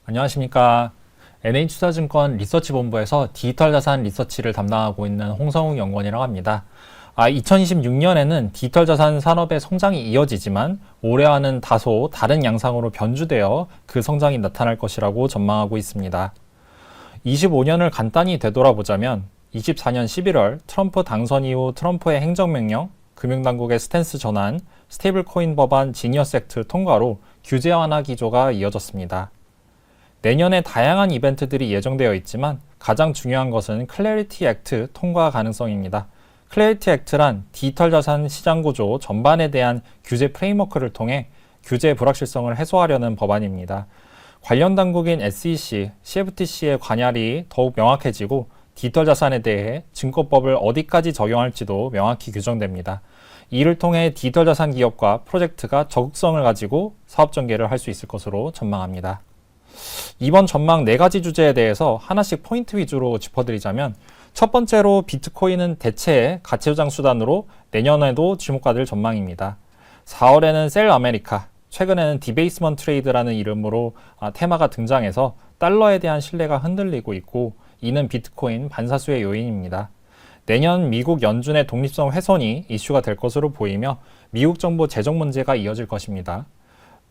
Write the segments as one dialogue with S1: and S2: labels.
S1: 안녕하십니까. NH투자증권 리서치본부에서 디지털 자산 리서치를 담당하고 있는 홍성욱 연구원이라고 합니다. 2026년에는 디지털 자산 산업의 성장이 이어지지만 올해와는 다소 다른 양상으로 변주되어 그 성장이 나타날 것이라고 전망하고 있습니다. 25년을 간단히 되돌아보자면 24년 11월 트럼프 당선 이후 트럼프의 행정명령, 금융당국의 스탠스 전환, 스테이블 코인 법안 지니어스 액트 통과로 규제 완화 기조가 이어졌습니다. 내년에 다양한 이벤트들이 예정되어 있지만 가장 중요한 것은 클래리티 액트 통과 가능성입니다. 클래리티 액트란 디지털 자산 시장 구조 전반에 대한 규제 프레임워크를 통해 규제 불확실성을 해소하려는 법안입니다. 관련 당국인 SEC, CFTC의 관할이 더욱 명확해지고 디지털 자산에 대해 증권법을 어디까지 적용할지도 명확히 규정됩니다. 이를 통해 디지털 자산 기업과 프로젝트가 적극성을 가지고 사업 전개를 할 수 있을 것으로 전망합니다. 이번 전망 4가지 주제에 대해서 하나씩 포인트 위주로 짚어드리자면 첫 번째로 비트코인은 대체의 가치조작 수단으로 내년에도 주목받을 전망입니다. 4월에는 셀 아메리카, 최근에는 디베이스먼트 트레이드라는 이름으로 테마가 등장해서 달러에 대한 신뢰가 흔들리고 있고 이는 비트코인 반사수의 요인입니다. 내년 미국 연준의 독립성 훼손이 이슈가 될 것으로 보이며 미국 정부 재정 문제가 이어질 것입니다.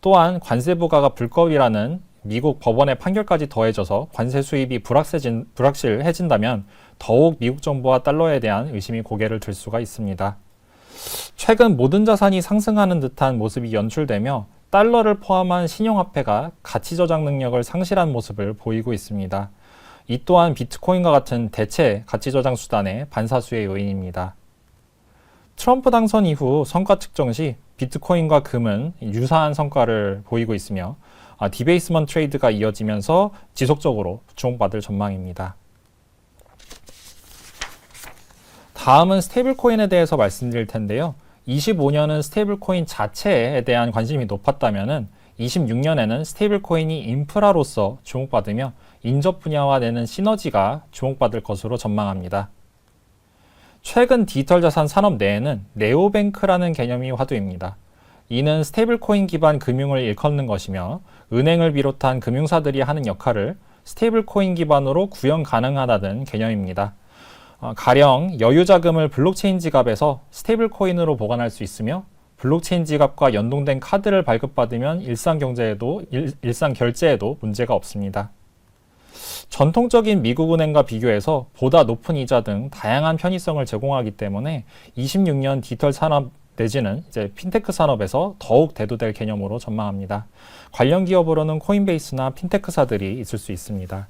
S1: 또한 관세 부과가 불법이라는 미국 법원의 판결까지 더해져서 관세 수입이 불확실해진다면 더욱 미국 정부와 달러에 대한 의심이 고개를 들 수가 있습니다. 최근 모든 자산이 상승하는 듯한 모습이 연출되며 달러를 포함한 신용화폐가 가치 저장 능력을 상실한 모습을 보이고 있습니다. 이 또한 비트코인과 같은 대체 가치 저장 수단의 반사수의 요인입니다. 트럼프 당선 이후 성과 측정 시 비트코인과 금은 유사한 성과를 보이고 있으며 디베이스먼트 트레이드가 이어지면서 지속적으로 주목받을 전망입니다. 다음은 스테이블 코인에 대해서 말씀드릴 텐데요. 25년은 스테이블 코인 자체에 대한 관심이 높았다면 26년에는 스테이블 코인이 인프라로서 주목받으며 인접 분야와 내는 시너지가 주목받을 것으로 전망합니다. 최근 디지털 자산 산업 내에는 네오뱅크라는 개념이 화두입니다. 이는 스테이블 코인 기반 금융을 일컫는 것이며 은행을 비롯한 금융사들이 하는 역할을 스테이블 코인 기반으로 구현 가능하다는 개념입니다. 가령 여유자금을 블록체인 지갑에서 스테이블 코인으로 보관할 수 있으며 블록체인 지갑과 연동된 카드를 발급받으면 일상 결제에도 문제가 없습니다. 전통적인 미국 은행과 비교해서 보다 높은 이자 등 다양한 편의성을 제공하기 때문에 26년 디지털 산업 내지는 이제 핀테크 산업에서 더욱 대두될 개념으로 전망합니다. 관련 기업으로는 코인베이스나 핀테크사들이 있을 수 있습니다.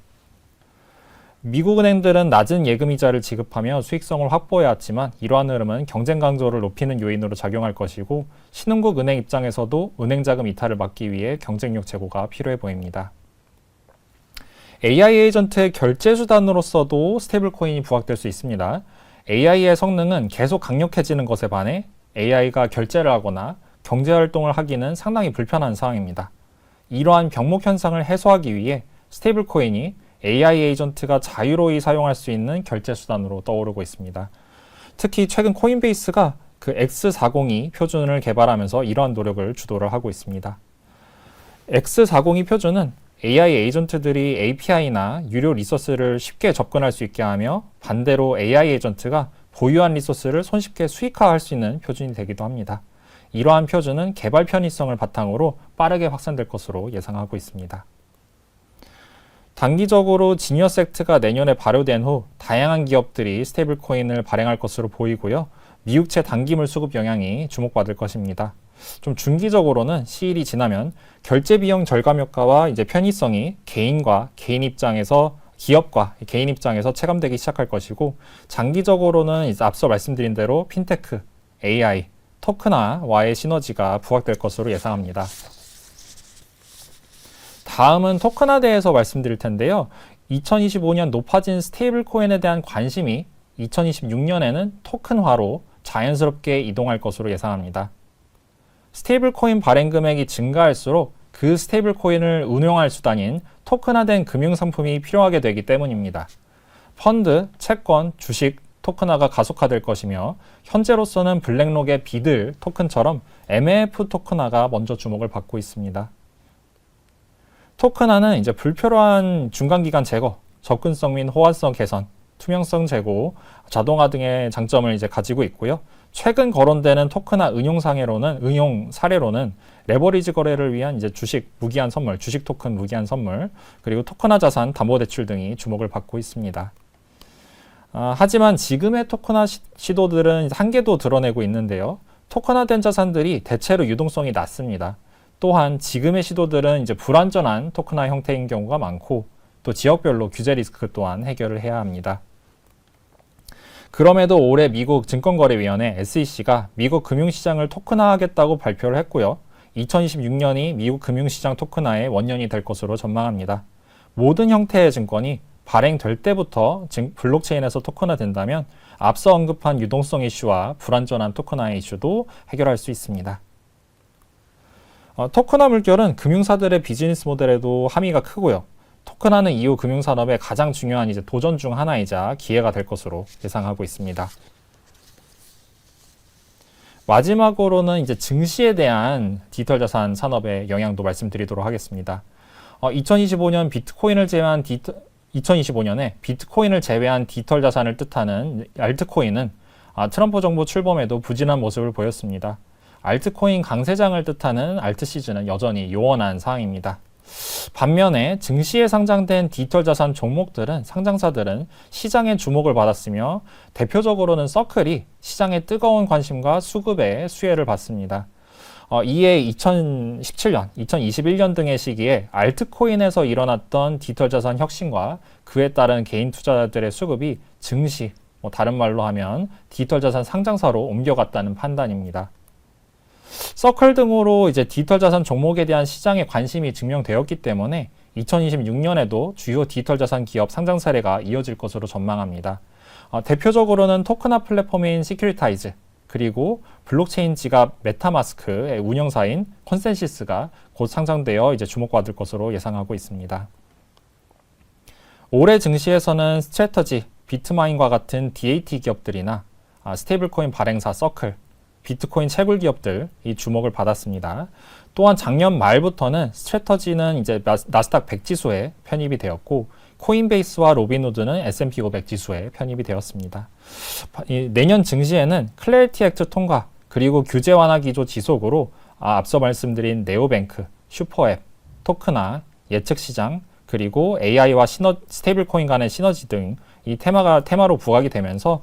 S1: 미국 은행들은 낮은 예금이자를 지급하며 수익성을 확보해왔지만 이러한 흐름은 경쟁 강도를 높이는 요인으로 작용할 것이고 신흥국 은행 입장에서도 은행자금 이탈을 막기 위해 경쟁력 제고가 필요해 보입니다. AI 에이전트의 결제 수단으로서도 스테이블 코인이 부각될 수 있습니다. AI의 성능은 계속 강력해지는 것에 반해 AI가 결제를 하거나 경제활동을 하기는 상당히 불편한 상황입니다. 이러한 병목 현상을 해소하기 위해 스테이블 코인이 AI 에이전트가 자유로이 사용할 수 있는 결제 수단으로 떠오르고 있습니다. 특히 최근 코인베이스가 그 X402 표준을 개발하면서 이러한 노력을 주도를 하고 있습니다. X402 표준은 AI 에이전트들이 API나 유료 리소스를 쉽게 접근할 수 있게 하며 반대로 AI 에이전트가 보유한 리소스를 손쉽게 수익화할 수 있는 표준이 되기도 합니다. 이러한 표준은 개발 편의성을 바탕으로 빠르게 확산될 것으로 예상하고 있습니다. 단기적으로 지니어스 액트가 내년에 발효된 후 다양한 기업들이 스테이블 코인을 발행할 것으로 보이고요. 미국채 단기물 수급 영향이 주목받을 것입니다. 좀 중기적으로는 시일이 지나면 결제 비용 절감 효과와 이제 편의성이 기업과 개인 입장에서 체감되기 시작할 것이고 장기적으로는 이제 앞서 말씀드린 대로 핀테크, AI, 토큰화와의 시너지가 부각될 것으로 예상합니다. 다음은 토큰화대에서 말씀드릴 텐데요. 2025년 높아진 스테이블 코인에 대한 관심이 2026년에는 토큰화로 자연스럽게 이동할 것으로 예상합니다. 스테이블 코인 발행 금액이 증가할수록 그 스테이블 코인을 운용할 수단인 토큰화된 금융상품이 필요하게 되기 때문입니다. 펀드, 채권, 주식, 토큰화가 가속화될 것이며 현재로서는 블랙록의 비들 토큰처럼 MAF 토큰화가 먼저 주목을 받고 있습니다. 토큰화는 이제 불필요한 중간기간 제거, 접근성 및 호환성 개선, 투명성 제고, 자동화 등의 장점을 이제 가지고 있고요. 최근 거론되는 토큰화 응용 사례로는 레버리지 거래를 위한 이제 주식 무기한 선물, 주식 토큰 무기한 선물, 그리고 토큰화 자산 담보대출 등이 주목을 받고 있습니다. 하지만 지금의 토큰화 시도들은 한계도 드러내고 있는데요. 토큰화된 자산들이 대체로 유동성이 낮습니다. 또한 지금의 시도들은 이제 불완전한 토큰화 형태인 경우가 많고 또 지역별로 규제 리스크 또한 해결을 해야 합니다. 그럼에도 올해 미국 증권거래위원회 SEC가 미국 금융시장을 토큰화하겠다고 발표를 했고요. 2026년이 미국 금융시장 토큰화의 원년이 될 것으로 전망합니다. 모든 형태의 증권이 발행될 때부터 블록체인에서 토큰화된다면 앞서 언급한 유동성 이슈와 불완전한 토큰화의 이슈도 해결할 수 있습니다. 토큰화 물결은 금융사들의 비즈니스 모델에도 함의가 크고요. 토큰화는 이후 금융산업의 가장 중요한 이제 도전 중 하나이자 기회가 될 것으로 예상하고 있습니다. 마지막으로는 이제 증시에 대한 디지털 자산 산업의 영향도 말씀드리도록 하겠습니다. 2025년에 비트코인을 제외한 디지털 자산을 뜻하는 알트코인은 트럼프 정부 출범에도 부진한 모습을 보였습니다. 알트코인 강세장을 뜻하는 알트 시즌은 여전히 요원한 상황입니다. 반면에 증시에 상장된 디지털 자산 종목들은 상장사들은 시장의 주목을 받았으며 대표적으로는 서클이 시장의 뜨거운 관심과 수급의 수혜를 받습니다. 이에 2017년, 2021년 등의 시기에 알트코인에서 일어났던 디지털 자산 혁신과 그에 따른 개인 투자자들의 수급이 증시, 다른 말로 하면 디지털 자산 상장사로 옮겨갔다는 판단입니다. 서클 등으로 이제 디지털 자산 종목에 대한 시장의 관심이 증명되었기 때문에 2026년에도 주요 디지털 자산 기업 상장 사례가 이어질 것으로 전망합니다. 대표적으로는 토큰화 플랫폼인 시큐리타이즈, 그리고 블록체인 지갑 메타마스크의 운영사인 컨센시스가 곧 상장되어 이제 주목받을 것으로 예상하고 있습니다. 올해 증시에서는 스트래터지, 비트마인과 같은 DAT 기업들이나 스테이블코인 발행사 서클, 비트코인 채굴 기업들이 주목을 받았습니다. 또한 작년 말부터는 스트래터지는 이제 나스닥 100 지수에 편입이 되었고 코인베이스와 로빈후드는 S&P 500 지수에 편입이 되었습니다. 내년 증시에는 클래리티 액트 통과 그리고 규제 완화 기조 지속으로 앞서 말씀드린 네오뱅크, 슈퍼앱, 토큰화, 예측 시장 그리고 AI와 스테이블 코인 간의 시너지 등 이 테마로 부각이 되면서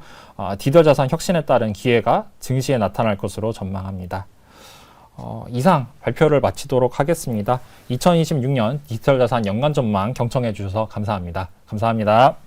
S1: 디지털 자산 혁신에 따른 기회가 증시에 나타날 것으로 전망합니다. 이상 발표를 마치도록 하겠습니다. 2026년 디지털 자산 연간 전망 경청해 주셔서 감사합니다. 감사합니다.